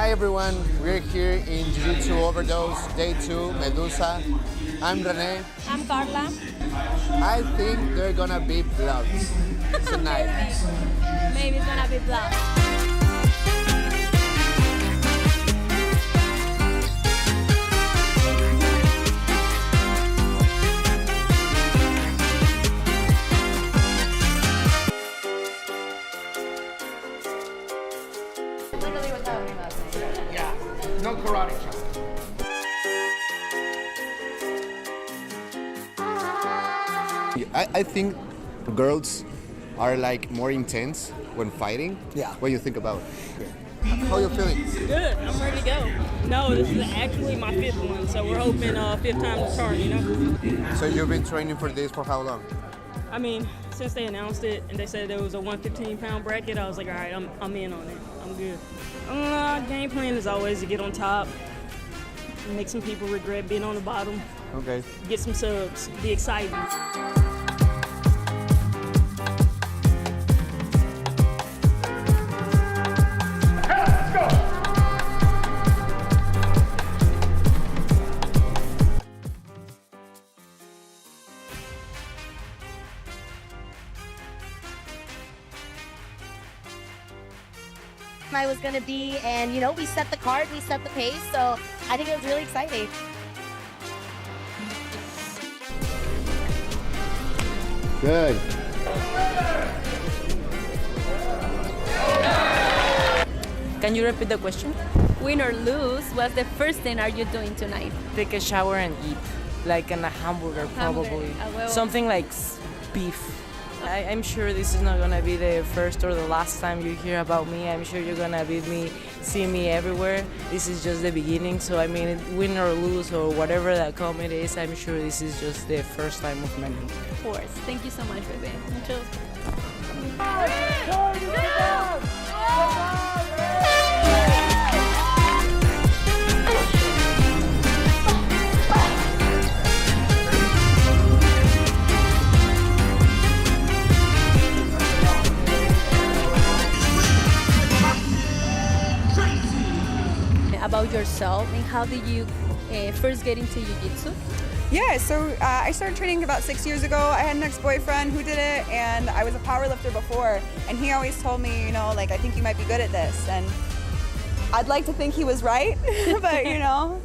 Hi everyone, we're here in Jiu Jitsu Overdose, Day 2, Medusa. I'm Rene. I'm Carla. I think they're gonna be bloods tonight. Maybe it's gonna be blood. Literally what's happening last night. Yeah, no karate chop. I think girls are like more intense when fighting. Yeah. What do you think about it? How are you feeling? Good. I'm ready to go. No, this is actually my 5th one, so we're hoping 5th time the charm, you know? So you've been training for this for how long? I mean, since they announced it and they said there was a 115-pound bracket, I was like, all right, I'm in on it. I'm good. Game plan is always to get on top, make some people regret being on the bottom, Okay. get some subs, be exciting. I was gonna be, and you know, we set the card, we set the pace, so I think it was really exciting. Good. Can you repeat the question? Win or lose, what's the first thing are you doing tonight? Take a shower and eat, like in a hamburger probably. A huevo. Something like beef. I'm sure this is not gonna be the first or the last time you hear about me. I'm sure you're gonna see me everywhere. This is just the beginning. So I mean, win or lose or whatever that comment is, I'm sure this is just the first time of many. Of course. Thank you so much, baby. Muchos. About yourself and how did you first get into Jiu-Jitsu? Yeah, so I started training about 6 years ago. I had an ex-boyfriend who did it, and I was a power lifter before, and he always told me, you know, like, I think you might be good at this, and I'd like to think he was right, but, you know.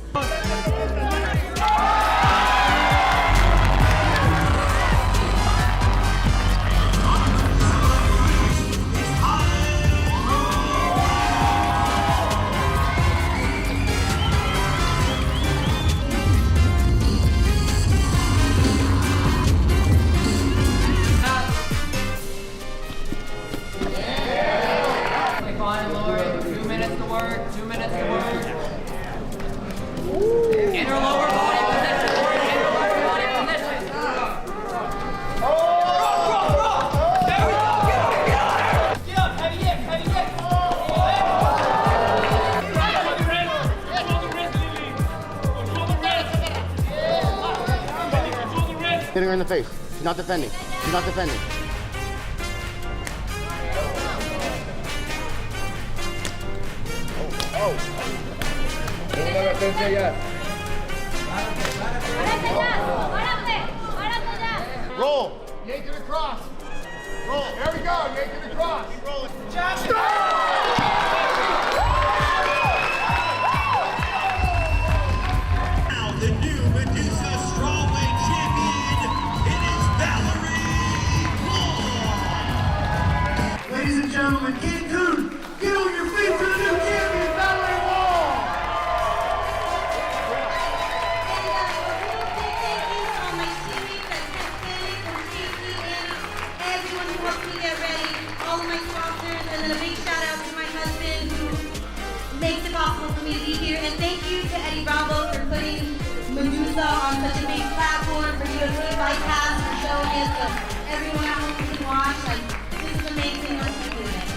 Hitting her in the face. She's not defending. She's not defending. Oh. Roll. Yank it across. Roll. There we go. Yank it across. Keep rolling. Now the new Medusa strawweight champion, it is Valerie Wall. Ladies and gentlemen, Cancun, get on your feet for the new champion, Valerie Wall. Everyone who helped me get ready, all of my sponsors, and then a big shout out to my husband who makes it possible for me to be here. And thank you to Eddie Bravo for putting Medusa on such a big platform, for UFC Fight Pass, for showing it to everyone at home who can watch. Like, this is amazing. Let's keep doing it.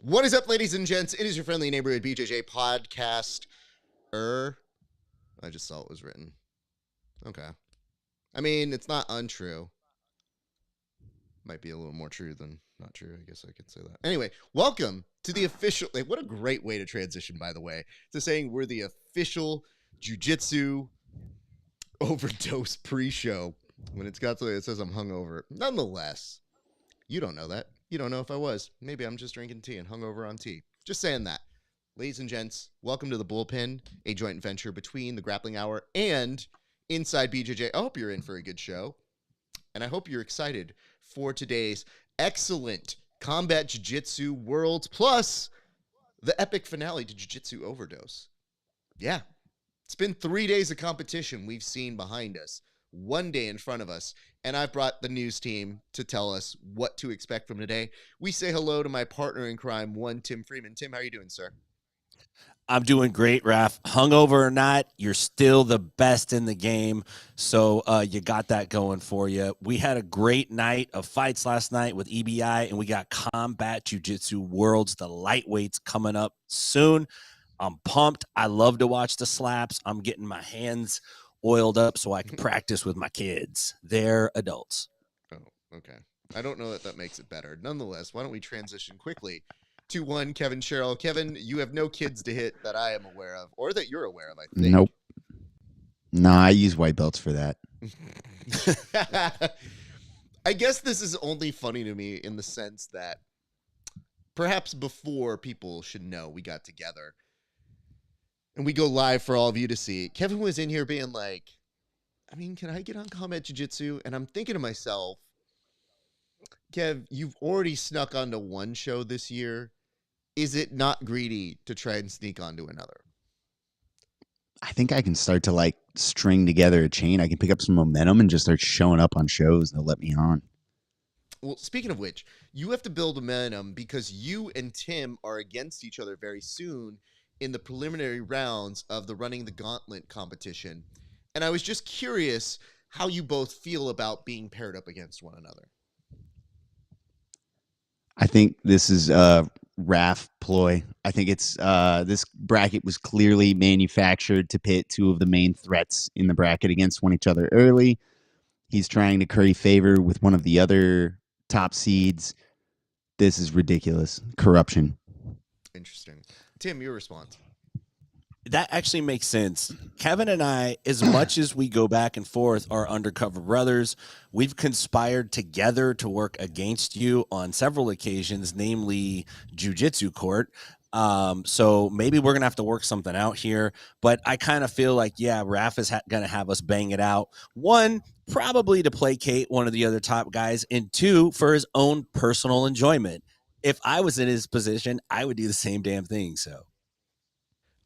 What is up, ladies and gents? It is your friendly neighborhood BJJ podcast. I just saw it was written. Okay. I mean, it's not untrue. Might be a little more true than not true. I guess I could say that. Anyway, welcome to the official... what a great way to transition, by the way, to saying we're the official Jiu Jitsu Overdose pre-show. When it's got to it says I'm hungover. Nonetheless, you don't know that. You don't know if I was. Maybe I'm just drinking tea and hungover on tea. Just saying that. Ladies and gents, welcome to the Bullpen, a joint venture between the Grappling Hour and Inside BJJ. I hope you're in for a good show, and I hope you're excited for today's excellent Combat Jiu-Jitsu Worlds, plus the epic finale to Jiu Jitsu Overdose. Yeah, it's been 3 days of competition we've seen behind us, 1 day in front of us, and I've brought the news team to tell us what to expect from today. We say hello to my partner in crime, Tim Freeman. Tim, how are you doing, sir? I'm doing great, Raph. Hungover or not, you're still the best in the game. So you got that going for you. We had a great night of fights last night with EBI, and we got Combat Jiu-Jitsu Worlds, the lightweights, coming up soon. I'm pumped. I love to watch the slaps. I'm getting my hands oiled up so I can practice with my kids. They're adults. Oh, okay. I don't know that makes it better. Nonetheless, why don't we transition quickly to one Kevin Sherrill. Kevin, you have no kids to hit that I am aware of, or that you're aware of, I think. Nope. Nah, I use white belts for that. I guess this is only funny to me in the sense that perhaps before people should know we got together and we go live for all of you to see. Kevin was in here being like, I mean, can I get on Combat Jiu-Jitsu? And I'm thinking to myself, Kev, you've already snuck onto one show this year. Is it not greedy to try and sneak onto another? I think I can start to string together a chain. I can pick up some momentum and just start showing up on shows. They'll let me on. Well, speaking of which, you have to build momentum because you and Tim are against each other very soon in the preliminary rounds of the Running the Gauntlet competition. And I was just curious how you both feel about being paired up against one another. I think this is RAF ploy. I think it's this bracket was clearly manufactured to pit two of the main threats in the bracket against each other early. He's trying to curry favor with one of the other top seeds. This is ridiculous. Corruption. Interesting. Tim, your response. That actually makes sense. Kevin and I, as much as we go back and forth, are undercover brothers. We've conspired together to work against you on several occasions, namely Jiu-Jitsu court. So maybe we're going to have to work something out here. But I kind of feel like, yeah, Raph is going to have us bang it out. One, probably to placate one of the other top guys. And two, for his own personal enjoyment. If I was in his position, I would do the same damn thing. So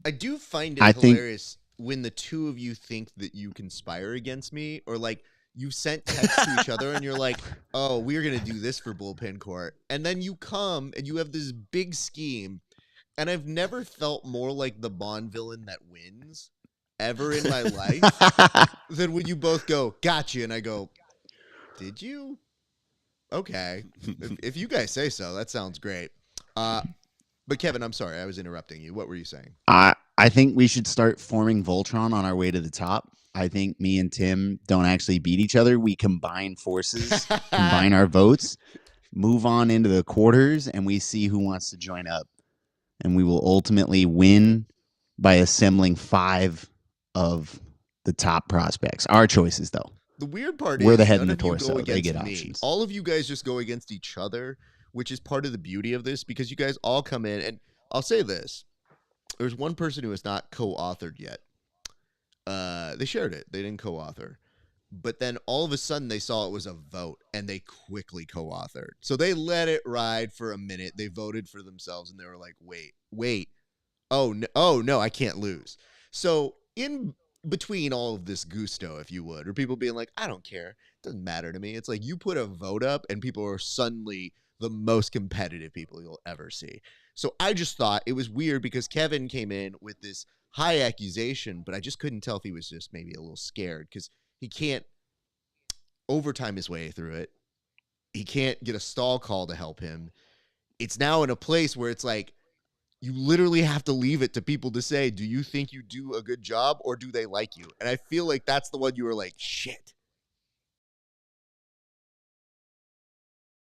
I do find it hilarious when the two of you think that you conspire against me, or you sent texts to each other and you're like, oh, we're going to do this for Bullpen Court. And then you come and you have this big scheme. And I've never felt more like the Bond villain that wins ever in my life than when you both go, gotcha. And I go, did you? Okay. If you guys say so, that sounds great. But Kevin, I'm sorry, I was interrupting you. What were you saying? I think we should start forming Voltron on our way to the top. I think me and Tim don't actually beat each other. We combine forces, combine our votes, move on into the quarters, and we see who wants to join up. And we will ultimately win by assembling 5 of the top prospects. Our choices, though. The weird part we're is the head none and the of you torso. go They get against me. options. All of you guys just go against each other, which is part of the beauty of this, because you guys all come in. And I'll say this. There's one person who has not co-authored yet. They shared it. They didn't co-author. But then all of a sudden they saw it was a vote and they quickly co-authored. So they let it ride for a minute. They voted for themselves and they were like, wait. Oh, no, I can't lose. So in between all of this gusto, if you would, or people being like, I don't care. It doesn't matter to me. It's like you put a vote up and people are suddenly the most competitive people you'll ever see. So I just thought it was weird because Kevin came in with this high accusation, but I just couldn't tell if he was just maybe a little scared because he can't overtime his way through it. He can't get a stall call to help him. it's now in a place where it's like, you literally have to leave it to people to say, do you think you do a good job or do they like you? And I feel like that's the one you were like, shit.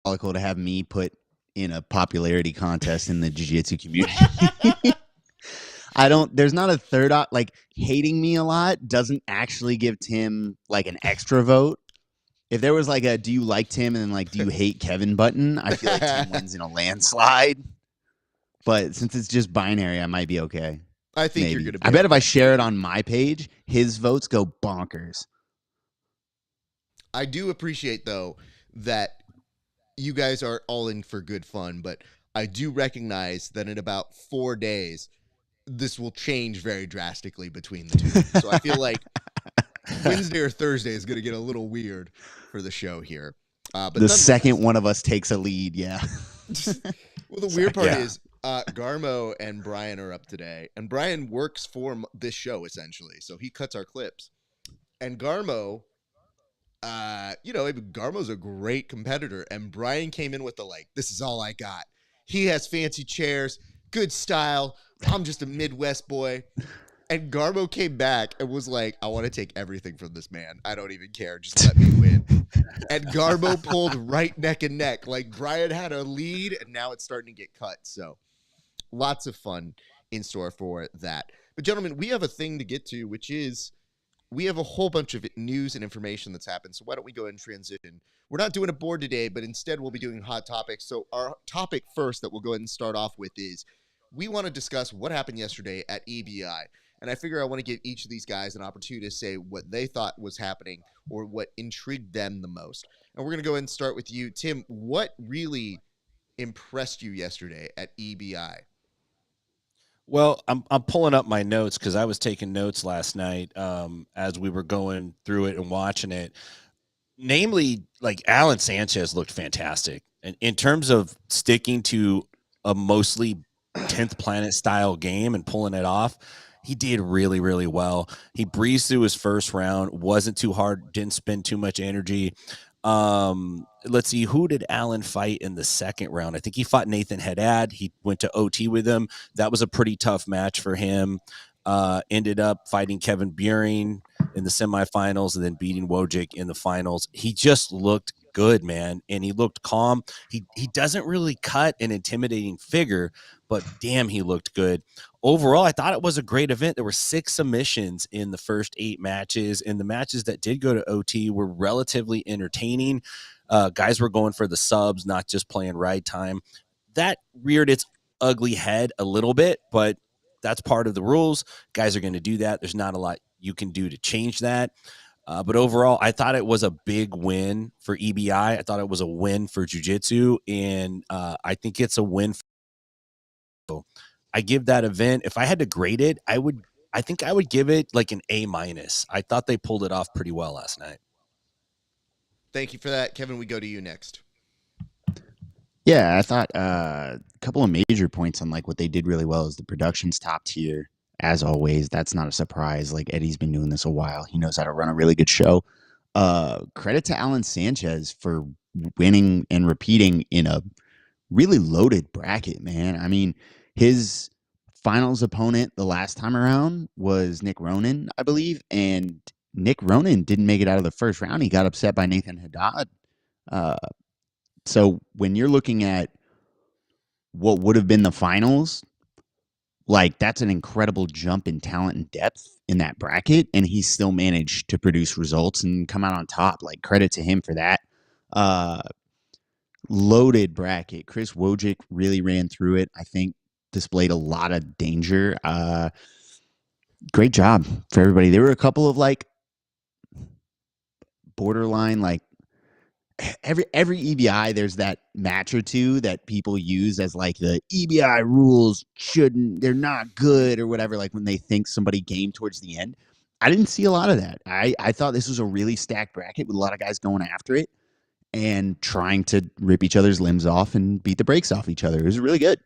To have me put in a popularity contest in the jiu-jitsu community. There's not a third like hating me a lot doesn't actually give Tim like an extra vote. If there was like a do you like Tim and then like do you hate Kevin button, I feel like Tim wins in a landslide. But since it's just binary, I might be okay. I think Maybe. you're going to be I bet okay. if I share it on my page, his votes go bonkers. I do appreciate, though, that you guys are all in for good fun, but I do recognize that in about 4 days, this will change very drastically between the two. So I feel like Wednesday or Thursday is going to get a little weird for the show here. But the second one of us takes a lead, yeah. Well, the weird part is Garmo and Brian are up today, and Brian works for this show, essentially. So he cuts our clips. And Garmo, Garmo's a great competitor, and Brian came in with the, like, this is all I got. He has fancy chairs, good style. I'm just a Midwest boy. And Garmo came back and was like, I want to take everything from this man. I don't even care. Just let me win. And Garmo pulled right neck and neck. Like, Brian had a lead, and now it's starting to get cut. So lots of fun in store for that. But, gentlemen, we have a thing to get to, which is we have a whole bunch of news and information that's happened. So why don't we go ahead and transition? We're not doing a board today, but instead we'll be doing hot topics. So our topic first that we'll go ahead and start off with is we want to discuss what happened yesterday at EBI. And I figure I want to give each of these guys an opportunity to say what they thought was happening or what intrigued them the most. And we're going to go ahead and start with you. Tim, what really impressed you yesterday at EBI? Well, I'm pulling up my notes because I was taking notes last night as we were going through it and watching it. Namely, like Alan Sanchez looked fantastic. And in terms of sticking to a mostly 10th Planet style game and pulling it off, he did really, really well. He breezed through his first round, wasn't too hard, didn't spend too much energy. Let's see, who did Allen fight in the second round? I think he fought Nathan Haddad. He went to OT with him. That was a pretty tough match for him. Ended up fighting Kevin Buehring in the semifinals and then beating Wojcik in the finals. He just looked good, man, and he looked calm. He doesn't really cut an intimidating figure, but damn, he looked good. Overall, I thought it was a great event. There were 6 submissions in the first 8 matches, and the matches that did go to OT were relatively entertaining. Guys were going for the subs, not just playing ride time. That reared its ugly head a little bit, but that's part of the rules. Guys are going to do that. There's not a lot you can do to change that. But overall, I thought it was a big win for EBI. I thought it was a win for jiu-jitsu, and I think it's a win. I give that event, if I had to grade it, I think I would give it like an A-. I thought they pulled it off pretty well last night. Thank you for that. Kevin, we go to you next. Yeah, I thought a couple of major points on like what they did really well is the production's top tier. As always, that's not a surprise. Like Eddie's been doing this a while. He knows how to run a really good show. Credit to Alan Sanchez for winning and repeating in a really loaded bracket, man. I mean, his finals opponent the last time around was Nick Ronan, I believe, and Nick Ronan didn't make it out of the first round. He got upset by Nathan Haddad. So when you're looking at what would have been the finals, like that's an incredible jump in talent and depth in that bracket, and he still managed to produce results and come out on top. Like credit to him for that. Loaded bracket. Chris Wojcik really ran through it. I think displayed a lot of danger. Great job for everybody. There were a couple of like borderline, like every EBI, there's that match or two that people use as like the EBI rules they're not good or whatever, like when they think somebody gamed towards the end. I didn't see a lot of that. I thought this was a really stacked bracket with a lot of guys going after it and trying to rip each other's limbs off and beat the brakes off each other. It was really good.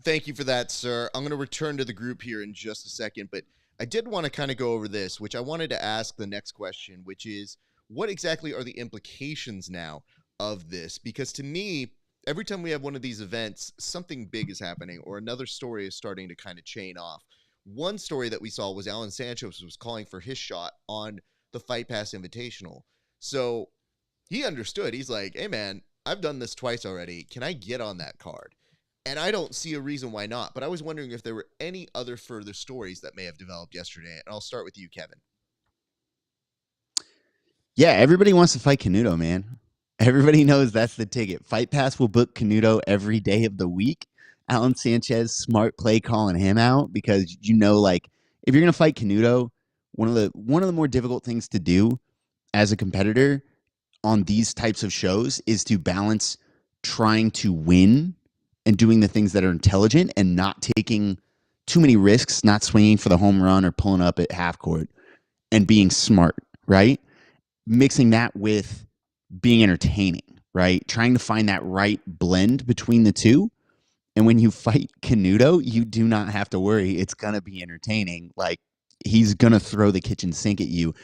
Thank you for that, sir. I'm going to return to the group here in just a second, but I did want to kind of go over this, which I wanted to ask the next question, which is, what exactly are the implications now of this, because to me, every time we have one of these events, something big is happening or another story is starting to kind of chain off. One story that we saw was Alan Sanchez was calling for his shot on the Fight Pass Invitational. So he understood. He's like, hey, man, I've done this twice already. Can I get on that card? And I don't see a reason why not. But I was wondering if there were any other further stories that may have developed yesterday. And I'll start with you, Kevin. Yeah, everybody wants to fight Canuto, man. Everybody knows that's the ticket. Fight Pass will book Canuto every day of the week. Alan Sanchez, smart play calling him out because like if you're gonna fight Canuto, one of the more difficult things to do as a competitor on these types of shows is to balance trying to win and doing the things that are intelligent and not taking too many risks, not swinging for the home run or pulling up at half court, and being smart, right? Mixing that with being entertaining, right? Trying to find that right blend between the two. And when you fight Canuto, you do not have to worry. It's going to be entertaining. Like, he's going to throw the kitchen sink at you.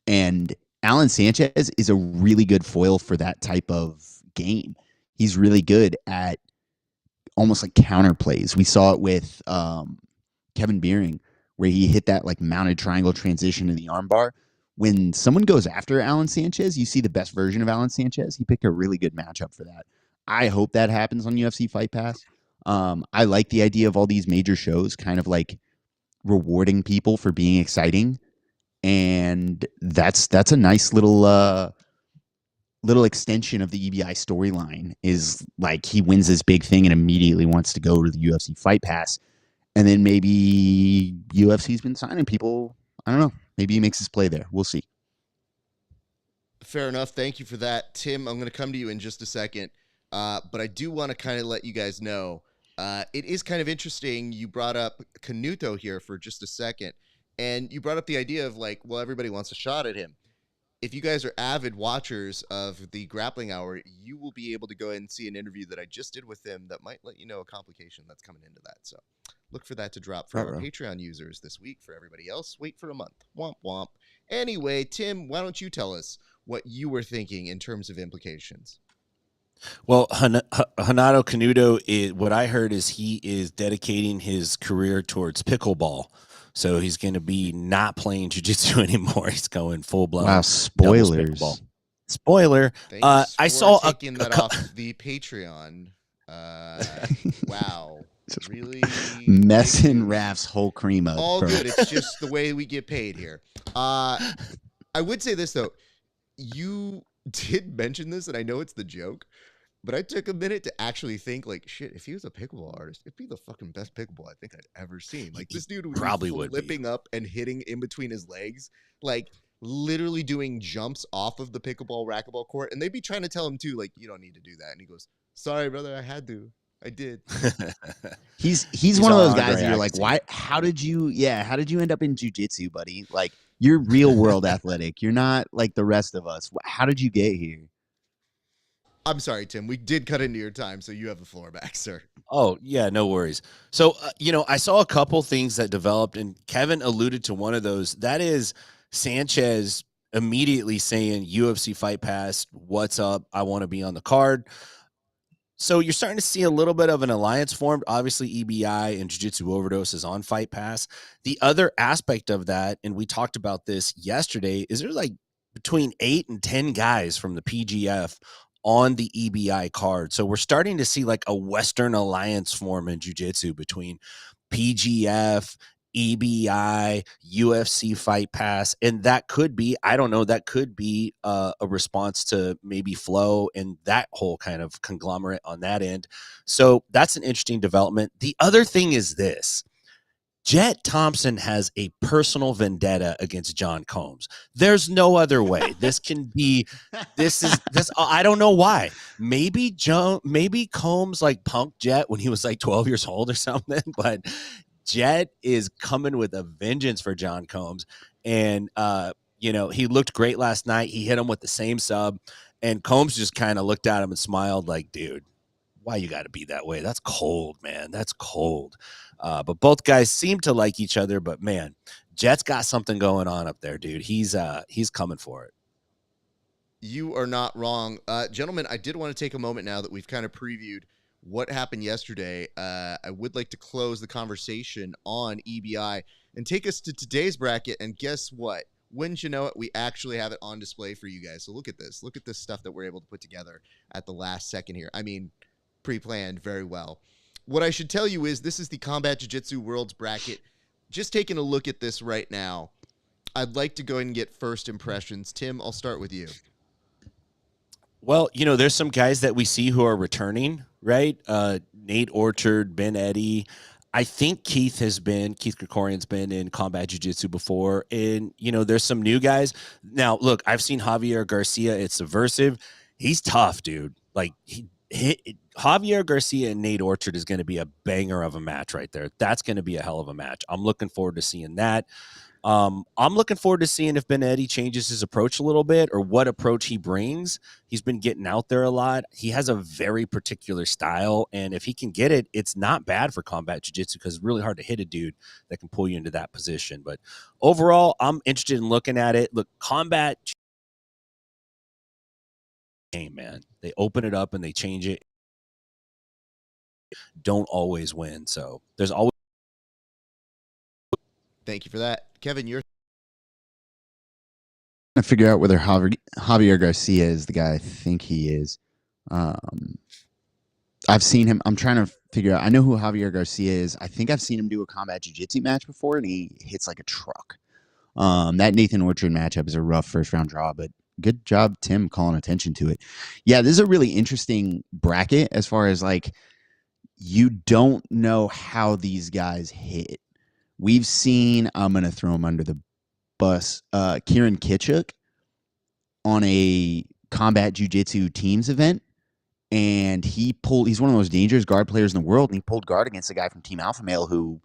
And Alan Sanchez is a really good foil for that type of game. He's really good at almost like counter plays. We saw it with Kevin Beering, where he hit that like mounted triangle transition in the armbar. When someone goes after Alan Sanchez, you see the best version of Alan Sanchez. He picked a really good matchup for that. I hope that happens on UFC Fight Pass. I like the idea of all these major shows kind of like rewarding people for being exciting. And that's a nice little extension of the EBI storyline, is like he wins this big thing and immediately wants to go to the UFC Fight Pass. And then maybe UFC's been signing people. I don't know. Maybe he makes his play there. We'll see. Fair enough. Thank you for that. Tim, I'm going to come to you in just a second. But I do want to kind of let you guys know, it is kind of interesting. You brought up Canuto here for just a second. And you brought up the idea of like, well, everybody wants a shot at him. If you guys are avid watchers of the Grappling Hour, you will be able to go ahead and see an interview that I just did with him that might let you know a complication that's coming into that. So look for that to drop for our Patreon users this week. For everybody else, wait for a month. Womp womp. Anyway, Tim, why don't you tell us what you were thinking in terms of implications? Well, Renato Canuto, what I heard is he is dedicating his career towards pickleball. So he's going to be not playing jiu-jitsu anymore. He's going full-blown. Wow, spoilers. Spoiler. I saw taking that off the Patreon. Wow. Really messing Raf's whole cream up. All good. It's just the way we get paid here. I would say this, though. You did mention this, and I know it's the joke, but I took a minute to actually think, like, shit, if he was a pickleball artist, it'd be the fucking best pickleball I think I'd ever seen. Like, this dude would probably be flipping up and hitting in between his legs, like, literally doing jumps off of the pickleball racquetball court. And they'd be trying to tell him, too, like, you don't need to do that. And he goes, sorry, brother, I had to. I did. He's one of those guys that you're like, why? How did you end up in jiu-jitsu, buddy? Like, you're real world athletic. You're not like the rest of us. How did you get here? I'm sorry, Tim. We did cut into your time, so you have the floor back, sir. Oh, yeah, no worries. So, I saw a couple things that developed, and Kevin alluded to one of those. That is Sanchez immediately saying, UFC Fight Pass, what's up? I want to be on the card. So you're starting to see a little bit of an alliance formed. Obviously, EBI and Jiu Jitsu Overdose is on Fight Pass. The other aspect of that, and we talked about this yesterday, is there's like between 8 and 10 guys from the PGF on the EBI card. So we're starting to see like a Western alliance form in Jiu Jitsu between PGF, EBI, UFC Fight Pass, and that could be, I don't know, that could be a response to maybe Flow and that whole kind of conglomerate on that end. So that's an interesting development. The other thing is this. Jet Thompson has a personal vendetta against John Combs. There's no other way. This I don't know why. Maybe Combs like punked Jet when he was like 12 years old or something, but Jet is coming with a vengeance for John Combs. And, he looked great last night. He hit him with the same sub. And Combs just kind of looked at him and smiled like, dude, why you got to be that way? That's cold, man. That's cold. But both guys seem to like each other. But, man, Jet's got something going on up there, dude. He's coming for it. You are not wrong. Gentlemen, I did want to take a moment now that we've kind of previewed what happened yesterday. I would like to close the conversation on EBI and take us to today's bracket. And guess what? Wouldn't you know it, we actually have it on display for you guys. So look at this. Look at this stuff that we're able to put together at the last second here. I mean, pre-planned very well. What I should tell you is this is the Combat Jiu-Jitsu Worlds bracket. Just taking a look at this right now, I'd like to go ahead and get first impressions. Tim, I'll start with you. Well, there's some guys that we see who are returning, right? Nate Orchard, Ben Eddy. I think Keith Krikorian's been in combat jiu-jitsu before. And, there's some new guys. Now, look, I've seen Javier Garcia at Subversive. He's tough, dude. Like, Javier Garcia and Nate Orchard is going to be a banger of a match right there. That's going to be a hell of a match. I'm looking forward to seeing that. I'm looking forward to seeing if Ben Eddy changes his approach a little bit or what approach he brings. He's been getting out there a lot. He has a very particular style, and if he can get it, it's not bad for combat jiu-jitsu because it's really hard to hit a dude that can pull you into that position. But overall, I'm interested in looking at it. Look, combat game, man. They open it up and they change it. Don't always win, so there's always. Thank you for that. Kevin, you're trying to figure out whether Javier Garcia is the guy I think he is. I've seen him. I'm trying to figure out. I know who Javier Garcia is. I think I've seen him do a combat jiu-jitsu match before, and he hits like a truck. That Nathan Orchard matchup is a rough first-round draw, but good job, Tim, calling attention to it. Yeah, this is a really interesting bracket as far as, like, you don't know how these guys hit. We've seen, I'm going to throw him under the bus, Kieran Kitchuk on a combat jiu-jitsu teams event, and he's one of the most dangerous guard players in the world, and he pulled guard against a guy from Team Alpha Male who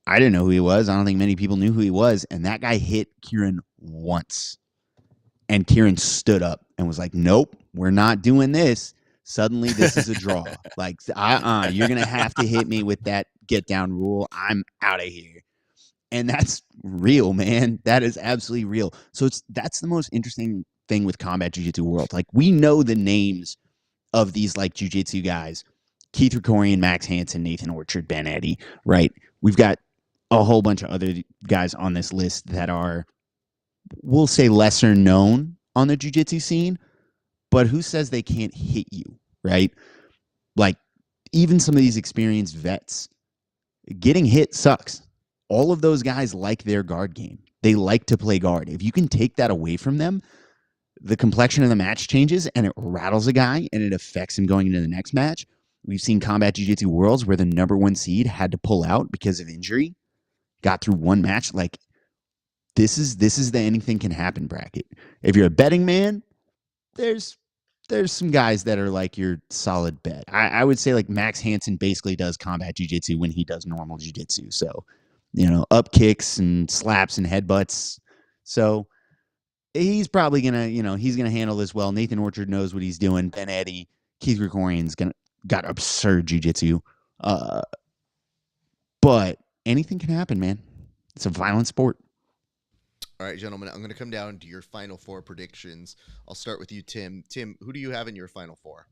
I didn't know who he was. I don't think many people knew who he was, and that guy hit Kieran once, and Kieran stood up and was like, nope, we're not doing this. Suddenly, this is a draw. Like, you're going to have to hit me with that get-down rule. I'm out of here. And that's real, man. That is absolutely real. So that's the most interesting thing with combat jiu-jitsu world. Like, we know the names of these, like, jiu-jitsu guys. Keith Krikorian, Max Hansen, Nathan Orchard, Ben Eddy, right? We've got a whole bunch of other guys on this list that are, we'll say, lesser known on the jiu-jitsu scene. But who says they can't hit you, right? Like, even some of these experienced vets, getting hit sucks. All of those guys like their guard game. They like to play guard. If you can take that away from them, the complexion of the match changes and it rattles a guy and it affects him going into the next match. We've seen combat jiu-jitsu worlds where the number one seed had to pull out because of injury, got through one match. Like, this is the anything can happen bracket. If you're a betting man, there's some guys that are like your solid bet. I would say like Max Hansen basically does combat jiu-jitsu when he does normal jiu-jitsu. So, up kicks and slaps and headbutts. So he's probably going to, he's going to handle this well. Nathan Orchard knows what he's doing. Ben Eddy, Keith Krikorian's got absurd jiu-jitsu. But anything can happen, man. It's a violent sport. All right, gentlemen, I'm going to come down to your final four predictions. I'll start with you, Tim. Tim, who do you have in your final four?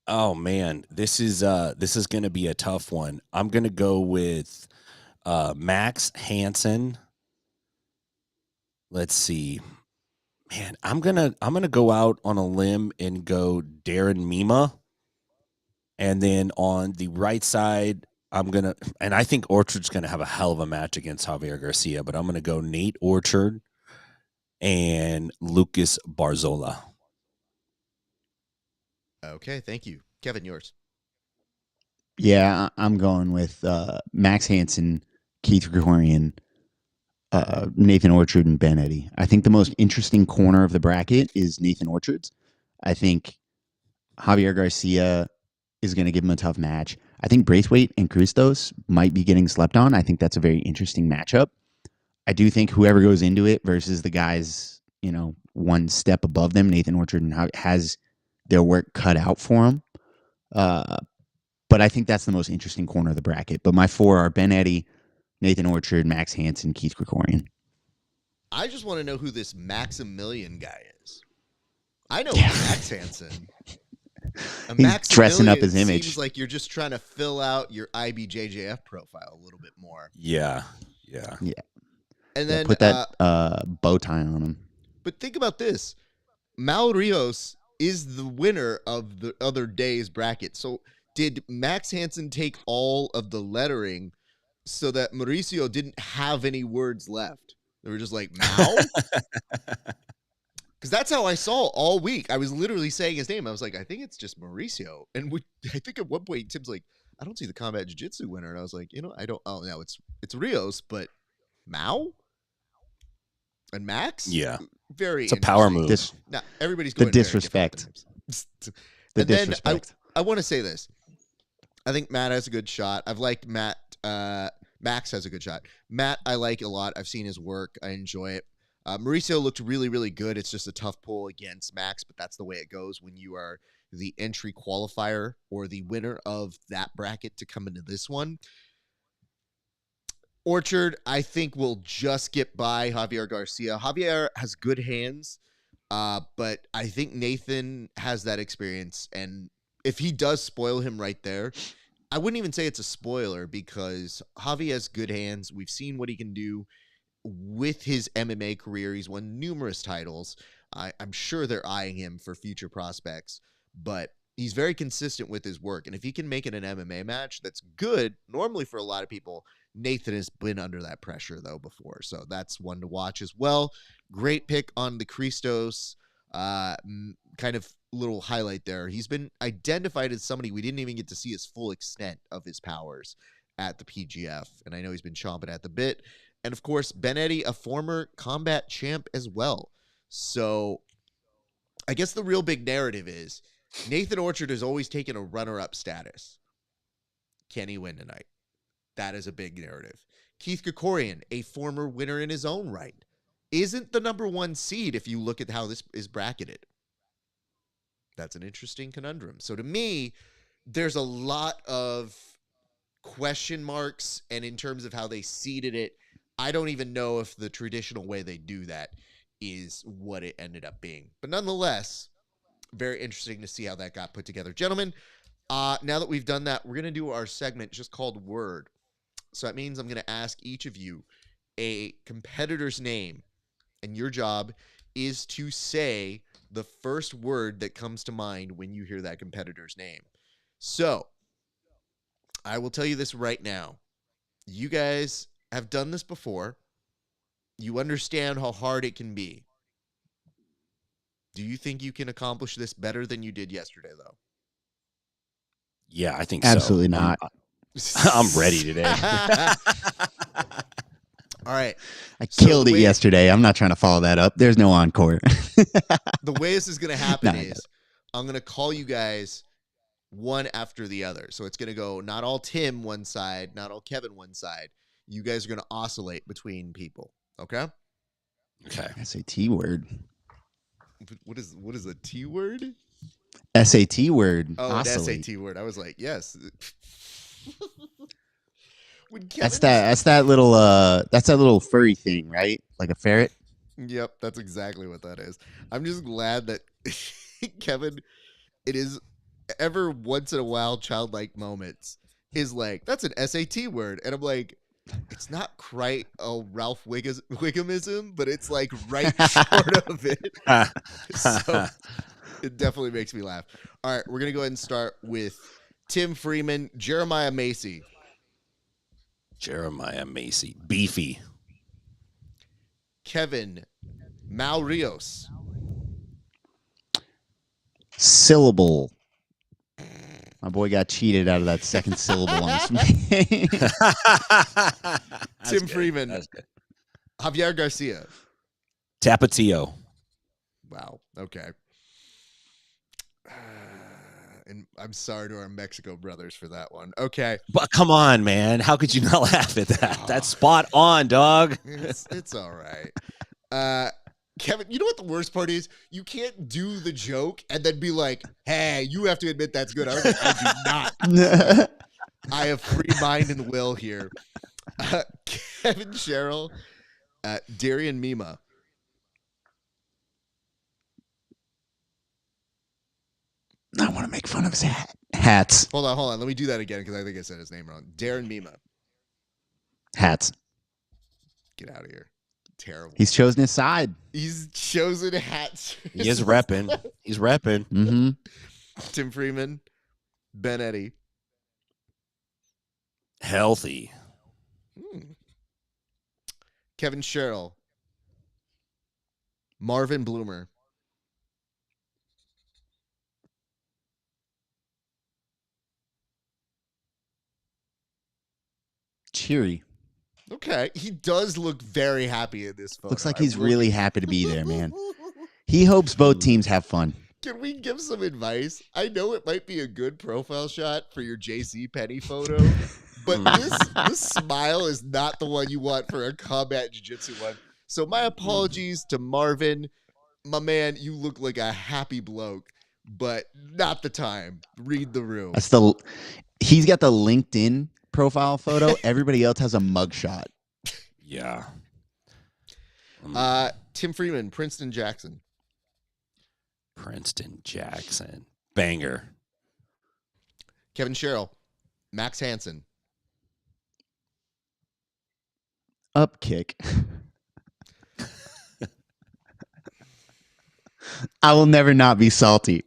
Oh man, this is going to be a tough one. I'm going to go with Max Hansen. Let's see. Man, I'm going to go out on a limb and go Darren Mima. And then on the right side, and I think Orchard's going to have a hell of a match against Javier Garcia, but I'm going to go Nate Orchard and Lucas Barzola. Okay, thank you. Kevin, yours. Yeah, I'm going with Max Hansen, Keith Krikorian, Nathan Orchard, and Ben Eddy. I think the most interesting corner of the bracket is Nathan Orchard's. I think Javier Garcia is going to give him a tough match. I think Braithwaite and Christos might be getting slept on. I think that's a very interesting matchup. I do think whoever goes into it versus the guys, one step above them, Nathan Orchard, has their work cut out for him. But I think that's the most interesting corner of the bracket. But my four are Ben Eddy, Nathan Orchard, Max Hansen, Keith Krikorian. I just want to know who this Maximilian guy is. I know Max Hansen. A He's Max dressing up his Civilian image. Seems like you're just trying to fill out your IBJJF profile a little bit more. Yeah. And then, put that bow tie on him. but think about this: Mal Rios is the winner of the other day's bracket. So, did Max Hansen take all of the lettering so that Mauricio didn't have any words left? They were just like Mal. Because that's how I saw all week. I was literally saying his name. I was like, I think it's just Mauricio. And I think at one point, Tim's like, I don't see the combat jiu-jitsu winner. And I was like, I don't. Oh, no, it's Rios, but Mao and Max? Yeah. Very It's a power move. Now, everybody's going The disrespect. And then I want to say this. I think Matt has a good shot. I've liked Matt. Max has a good shot. Matt, I like a lot. I've seen his work. I enjoy it. Mauricio looked really, really good. It's just a tough pull against Max, but that's the way it goes when you are the entry qualifier or the winner of that bracket to come into this one. Orchard, I think, will just get by Javier Garcia. Javier has good hands, but I think Nathan has that experience. And if he does spoil him right there, I wouldn't even say it's a spoiler because Javi has good hands. We've seen what he can do with his MMA career. He's won numerous titles. I'm sure they're eyeing him for future prospects, but he's very consistent with his work. And if he can make it an MMA match, that's good. Normally for a lot of people, Nathan has been under that pressure though before. So that's one to watch as well. Great pick on the Christos. Kind of little highlight there. He's been identified as somebody we didn't even get to see his full extent of his powers at the PGF. And I know he's been chomping at the bit. And, of course, Benetti, a former combat champ as well. So I guess the real big narrative is Nathan Orchard has always taken a runner-up status. Can he win tonight? That is a big narrative. Keith Krikorian, a former winner in his own right, isn't the number one seed if you look at how this is bracketed. That's an interesting conundrum. So to me, there's a lot of question marks, and in terms of how they seeded it, I don't even know if the traditional way they do that is what it ended up being. But nonetheless, very interesting to see how that got put together. Gentlemen, now that we've done that, we're going to do our segment just called Word. So that means I'm going to ask each of you a competitor's name, and your job is to say the first word that comes to mind when you hear that competitor's name. So I will tell you this right now. You guys have done this before. You understand how hard it can be. Do you think you can accomplish this better than you did yesterday, though? Yeah, I think Absolutely so. not. I'm ready today. All right. I killed it yesterday. I'm not trying to follow that up. There's no encore. The way this is going to happen is I'm going to call you guys one after the other. So it's going to go not all Tim one side, not all Kevin one side. You guys are going to oscillate between people. Okay? Okay. SAT word. What is a T word? SAT word. Oh, Oscillate. an SAT word. I was like, yes. That's that little furry thing, right? Like a ferret. Yep, that's exactly what that is. I'm just glad that Kevin, it is ever once in a while childlike moments is like, that's an SAT word. And I'm like, it's not quite a Ralph Wiggummism, but it's like right short of it. So it definitely makes me laugh. All right, we're going to go ahead and start with Tim Freeman, Jeremiah Macy. Jeremiah Macy. Beefy. Kevin, Mal Rios. Syllable. My boy got cheated out of that second syllable on his Tim Freeman. Javier Garcia. Tapatio. Wow. Okay. And I'm sorry to our Mexico brothers for that one. Okay. But come on, man. How could you not laugh at that? That's spot on, dog. It's all right. Kevin, you know what the worst part is? You can't do the joke and then be like, hey, you have to admit that's good. I was like, I do not. I have free mind and will here. Kevin Sherrill, Darian Mima. make fun of his hats. Hold on. Let me do that again because I think I said his name wrong. Darren Mima. Hats. Get out of here. Terrible. He's chosen his side. He's chosen hats. He is repping. He's repping. Mm-hmm. Tim Freeman, Ben Eddy. Healthy. Kevin Sherrill. Marvin Bloomer. Cheery. Okay. He does look very happy in this photo. Looks like he's really happy to be there, man. He hopes both teams have fun. Can we give some advice? I know it might be a good profile shot for your JC Penny photo, but this smile is not the one you want for a combat jiu-jitsu one. So my apologies to Marvin. My man, you look like a happy bloke, but not the time. Read the room. He's got the LinkedIn profile photo. Everybody else has a mugshot. Yeah. Tim Freeman, Princeton Jackson. Banger. Kevin Sherrill, Max Hansen. Up kick. I will never not be salty.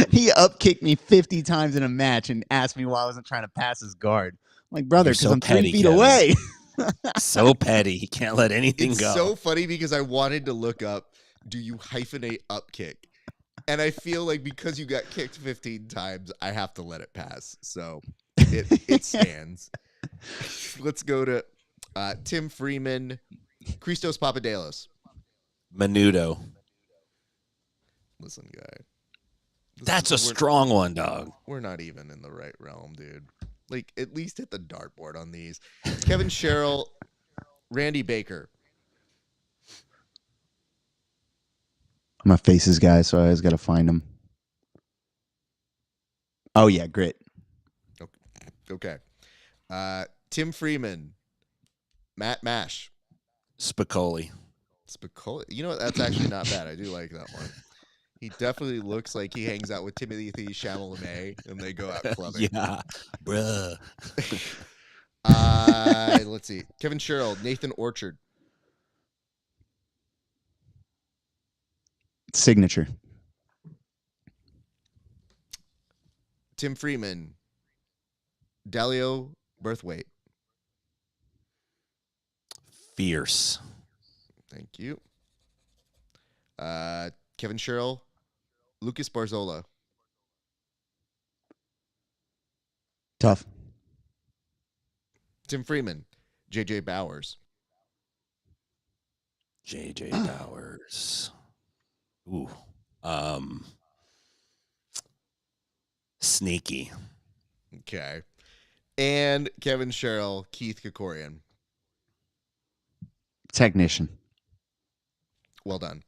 He up kicked me 50 times in a match and asked me why I wasn't trying to pass his guard. I'm like, brother, because I'm 3 feet away. So petty. He can't let anything go. It's so funny because I wanted to look up, do you hyphenate up kick? And I feel like because you got kicked 15 times, I have to let it pass. So it stands. Let's go to Tim Freeman, Christos Papadopoulos. Menudo. Listen, guy. That's a strong one, dog. We're not even in the right realm, dude. Like, at least hit the dartboard on these. Kevin Sherrill, Randy Baker. I'm a faces guy, so I always got to find him. Oh, yeah, grit. Okay. Tim Freeman, Matt Mash. Spicoli. You know what? That's actually not bad. I do like that one. He definitely looks like he hangs out with Timothy Chalamet and they go out clubbing. Yeah, bruh. Let's see. Kevin Sherrill, Nathan Orchard. Signature. Tim Freeman, Dalio Birthweight. Fierce. Thank you. Kevin Sherrill, Lucas Barzola. Tough. Tim Freeman, JJ Bowers. JJ Bowers. Ooh. Sneaky. Okay. And Kevin Sherrill, Keith Kokorian. Technician. Well done.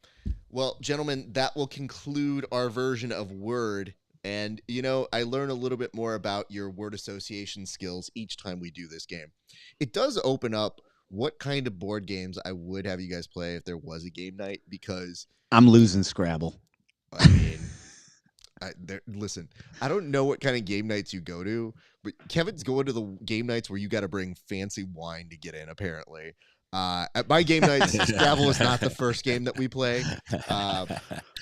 Well, gentlemen, that will conclude our version of Word. And, you know, I learn a little bit more about your word association skills each time we do this game. It does open up what kind of board games I would have you guys play if there was a game night, because I'm losing Scrabble. I mean, listen, I don't know what kind of game nights you go to, but Kevin's going to the game nights where you got to bring fancy wine to get in, apparently. At my game nights, Scrabble is not the first game that we play.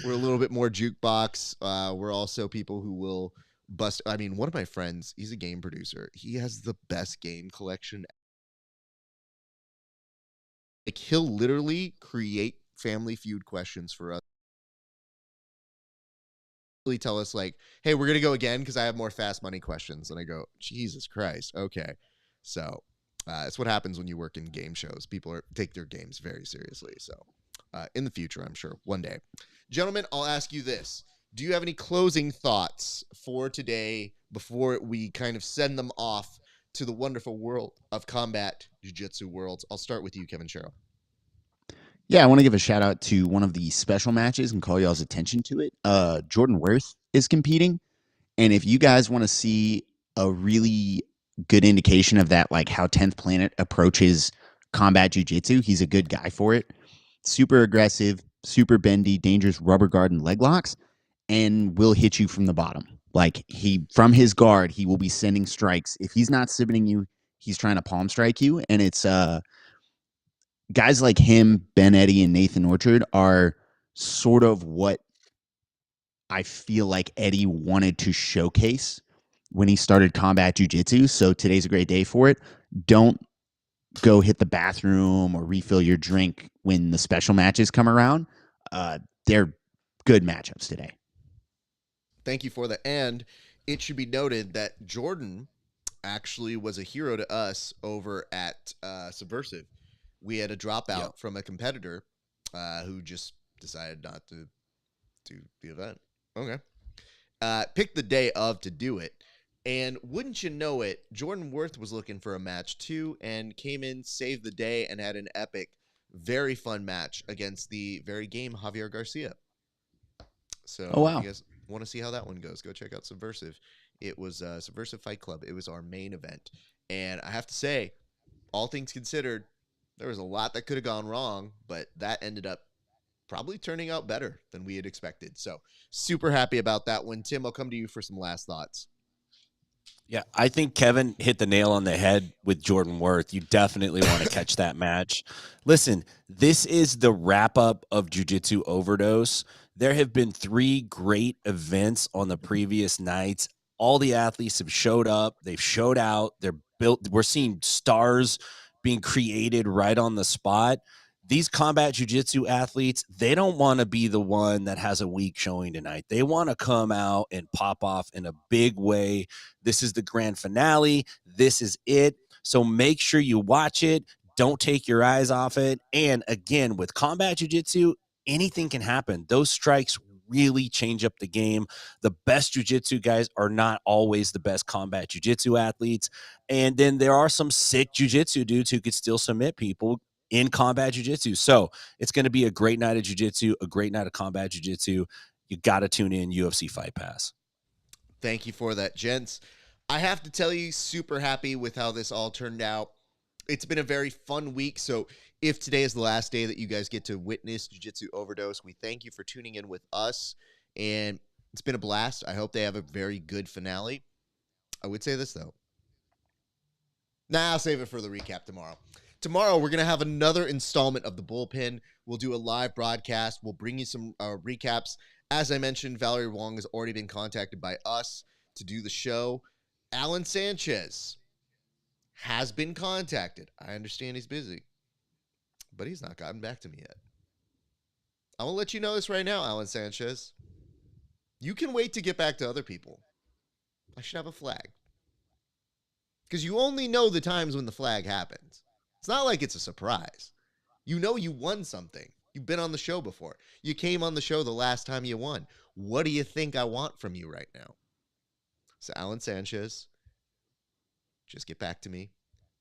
We're a little bit more jukebox. We're also people who will bust. I mean, one of my friends, he's a game producer. He has the best game collection. Like, he'll literally create Family Feud questions for us. Tell us like, hey, we're gonna go again because I have more fast money questions. And I go, Jesus Christ, okay. So it's what happens when you work in game shows. People take their games very seriously. So in the future, I'm sure one day. Gentlemen, I'll ask you this. Do you have any closing thoughts for today before we kind of send them off to the wonderful world of combat jiu-jitsu worlds? I'll start with you, Kevin Sherrill. Yeah, I want to give a shout out to one of the special matches and call y'all's attention to it. Jordan Worth is competing. And if you guys want to see a really good indication of that, like how 10th Planet approaches combat jiu-jitsu, he's a good guy for it. Super aggressive, super bendy, dangerous rubber guard and leg locks. and will hit you from the bottom. Like from his guard, he will be sending strikes. If he's not submitting you, he's trying to palm strike you. And it's guys like him, Ben Eddy, and Nathan Orchard are sort of what I feel like Eddie wanted to showcase when he started combat jiu-jitsu. So today's a great day for it. Don't go hit the bathroom or refill your drink when the special matches come around. They're good matchups today. Thank you for that. And it should be noted that Jordan actually was a hero to us over at Subversive. We had a dropout from a competitor who just decided not to do the event. Okay. Picked the day of to do it. And wouldn't you know it, Jordan Worth was looking for a match too and came in, saved the day, and had an epic, very fun match against the very game Javier Garcia. So oh, wow. If you guys want to see how that one goes, go check out Subversive. It was Subversive Fight Club. It was our main event. And I have to say, all things considered, there was a lot that could have gone wrong, but that ended up probably turning out better than we had expected. So super happy about that one. Tim, I'll come to you for some last thoughts. Yeah, I think Kevin hit the nail on the head with Jordan Worth. You definitely want to catch that match. Listen, this is the wrap-up of Jiu Jitsu Overdose. There have been 3 great events on the previous nights. All the athletes have showed up. They've showed out. They're built. We're seeing stars being created right on the spot. These combat jiu-jitsu athletes, they don't want to be the one that has a weak showing tonight. They want to come out and pop off in a big way. This is the grand finale. This is it. So make sure you watch it. Don't take your eyes off it. And again, with combat jiu-jitsu, anything can happen. Those strikes really change up the game. The best jiu-jitsu guys are not always the best combat jiu-jitsu athletes. And then there are some sick jiu-jitsu dudes who could still submit people in combat jiu-jitsu. So it's going to be a great night of jiu-jitsu, a great night of combat jiu-jitsu. You got to tune in UFC Fight Pass. Thank you for that, gents. I have to tell you, super happy with how this all turned out. It's been a very fun week. So if today is the last day that you guys get to witness Jiu Jitsu Overdose, we thank you for tuning in with us. And it's been a blast. I hope they have a very good finale. I would say this, though. I'll save it for the recap tomorrow. Tomorrow, we're going to have another installment of the Bullpen. We'll do a live broadcast. We'll bring you some recaps. As I mentioned, Valerie Wong has already been contacted by us to do the show. Alan Sanchez has been contacted. I understand he's busy, but he's not gotten back to me yet. I will let you know this right now, Alan Sanchez. You can wait to get back to other people. I should have a flag. Because you only know the times when the flag happens. It's not like it's a surprise. You know you won something. You've been on the show before. You came on the show the last time you won. What do you think I want from you right now? So Alan Sanchez, just get back to me.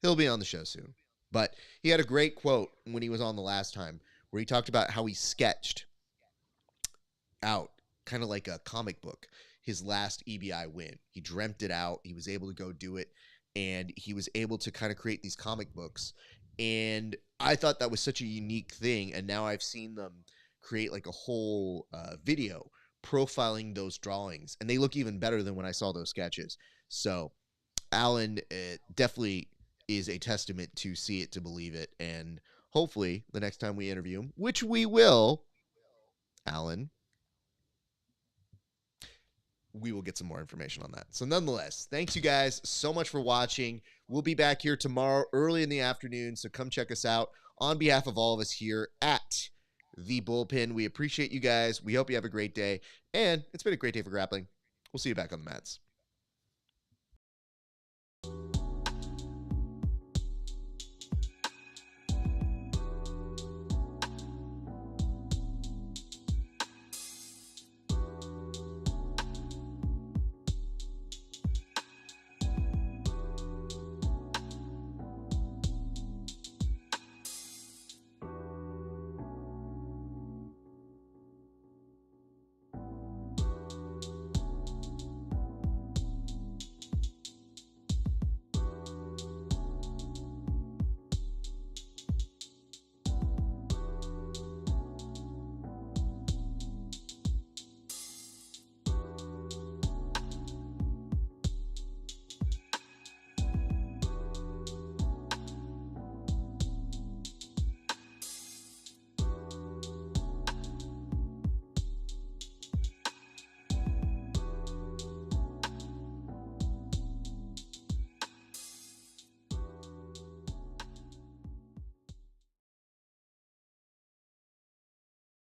He'll be on the show soon. But he had a great quote when he was on the last time where he talked about how he sketched out, kind of like a comic book, his last EBI win. He dreamt it out. He was able to go do it. And he was able to kind of create these comic books. And I thought that was such a unique thing. And now I've seen them create like a whole video profiling those drawings. And they look even better than when I saw those sketches. So Alan definitely is a testament to see it to believe it. And hopefully the next time we interview him, which we will, Alan, we will get some more information on that. So nonetheless, thanks you guys so much for watching. We'll be back here tomorrow early in the afternoon, so come check us out. On behalf of all of us here at The Bullpen, we appreciate you guys. We hope you have a great day, and it's been a great day for grappling. We'll see you back on the mats.